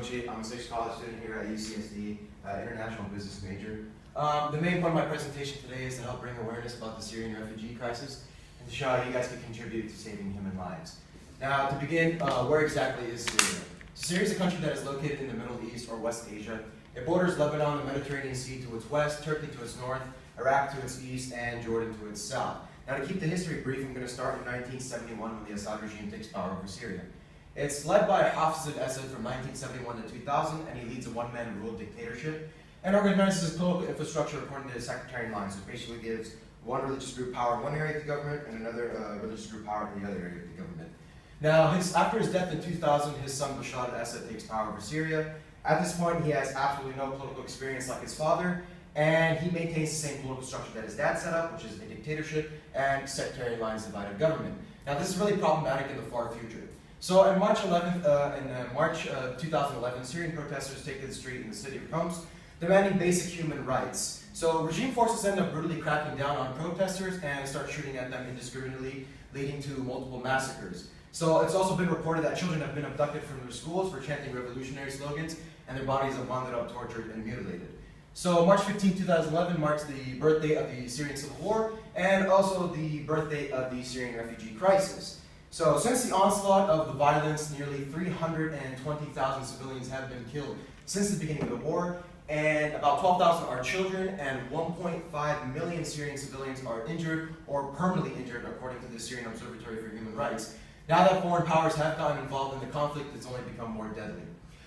Yochi. I'm a 6th college student here at UCSD, international business major. The main point of my presentation today is to help bring awareness about the Syrian refugee crisis and to show how you guys can contribute to saving human lives. Now, to begin, where exactly is Syria? Syria is a country that is located in the Middle East or West Asia. It borders Lebanon, the Mediterranean Sea to its west, Turkey to its north, Iraq to its east, and Jordan to its south. Now, to keep the history brief, I'm going to start in 1971 when the Assad regime takes power over Syria. It's led by Hafez al-Assad from 1971 to 2000, and he leads a one-man rule dictatorship and organizes his political infrastructure according to the sectarian lines. So it basically gives one religious group power in one area of the government and another religious group power in the other area of the government. Now, after his death in 2000, his son Bashar al-Assad takes power over Syria. At this point, he has absolutely no political experience like his father, and he maintains the same political structure that his dad set up, which is a dictatorship and sectarian lines divided government. Now, this is really problematic in the far future. So, in March 2011, Syrian protesters take to the street in the city of Homs, demanding basic human rights. So, regime forces end up brutally cracking down on protesters and start shooting at them indiscriminately, leading to multiple massacres. So, it's also been reported that children have been abducted from their schools for chanting revolutionary slogans, and their bodies have wound up tortured and mutilated. So March 15, 2011 marks the birthday of the Syrian Civil War and also the birthday of the Syrian refugee crisis. So since the onslaught of the violence, nearly 320,000 civilians have been killed since the beginning of the war, and about 12,000 are children, and 1.5 million Syrian civilians are injured or permanently injured according to the Syrian Observatory for Human Rights. Now that foreign powers have gotten involved in the conflict, it's only become more deadly.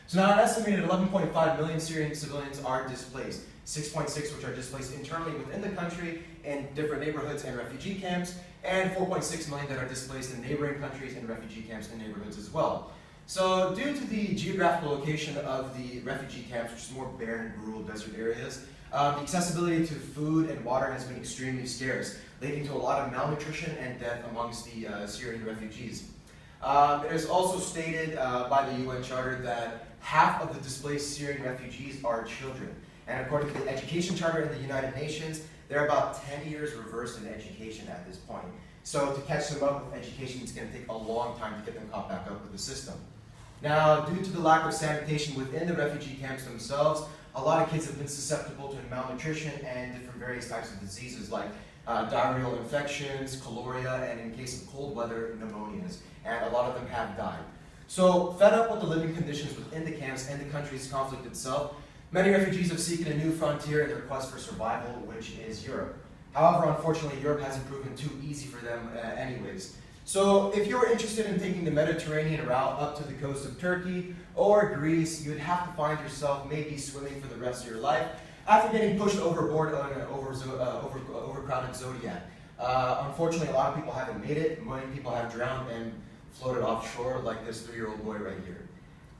So now an estimated 11.5 million Syrian civilians are displaced, 6.6 which are displaced internally within the country in different neighborhoods and refugee camps, and 4.6 million that are displaced in neighboring countries and refugee camps and neighborhoods as well. So due to the geographical location of the refugee camps, which is more barren, rural, desert areas, the accessibility to food and water has been extremely scarce, leading to a lot of malnutrition and death amongst the Syrian refugees. It is also stated by the UN Charter that half of the displaced Syrian refugees are children. And according to the Education Charter in the United Nations, they're about 10 years reversed in education at this point. So to catch them up with education, it's going to take a long time to get them caught back up with the system. Now, due to the lack of sanitation within the refugee camps themselves, a lot of kids have been susceptible to malnutrition and different various types of diseases like diarrheal infections, cholera, and in case of cold weather, pneumonias. And a lot of them have died. So, fed up with the living conditions within the camps and the country's conflict itself, many refugees have seeking a new frontier in their quest for survival, which is Europe. However, unfortunately, Europe hasn't proven too easy for them anyways. So, if you're interested in taking the Mediterranean route up to the coast of Turkey or Greece, you'd have to find yourself maybe swimming for the rest of your life after getting pushed overboard on an overcrowded Zodiac. Unfortunately, a lot of people haven't made it. Many people have drowned and floated offshore like this 3-year-old boy right here.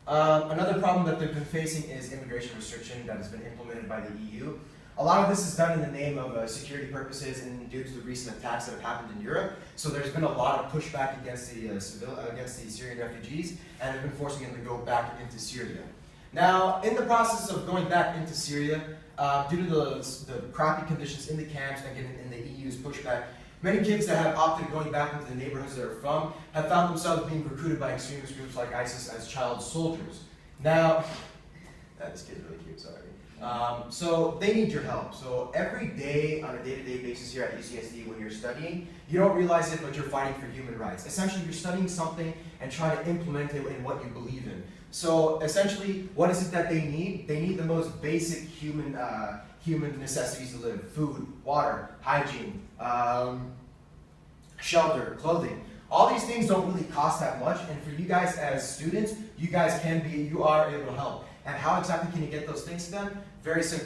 Another problem that they've been facing is immigration restriction that has been implemented by the EU. A lot of this is done in the name of security purposes and due to the recent attacks that have happened in Europe. So there's been a lot of pushback against the Syrian refugees, and have been forcing them to go back into Syria. Now, in the process of going back into Syria, due to the crappy conditions in the camps and getting in the EU's pushback, many kids that have opted going back into the neighborhoods they're from have found themselves being recruited by extremist groups like ISIS as child soldiers. Now, this kid's really cute, sorry. So they need your help. So every day, on a day-to-day basis here at UCSD when you're studying, you don't realize it, but you're fighting for human rights. Essentially, you're studying something and trying to implement it in what you believe in. So essentially, what is it that they need? They need the most basic human necessities to live: food, water, hygiene, shelter, clothing. All these things don't really cost that much, and for you guys as students, you are able to help. And how exactly can you get those things done? Very simple.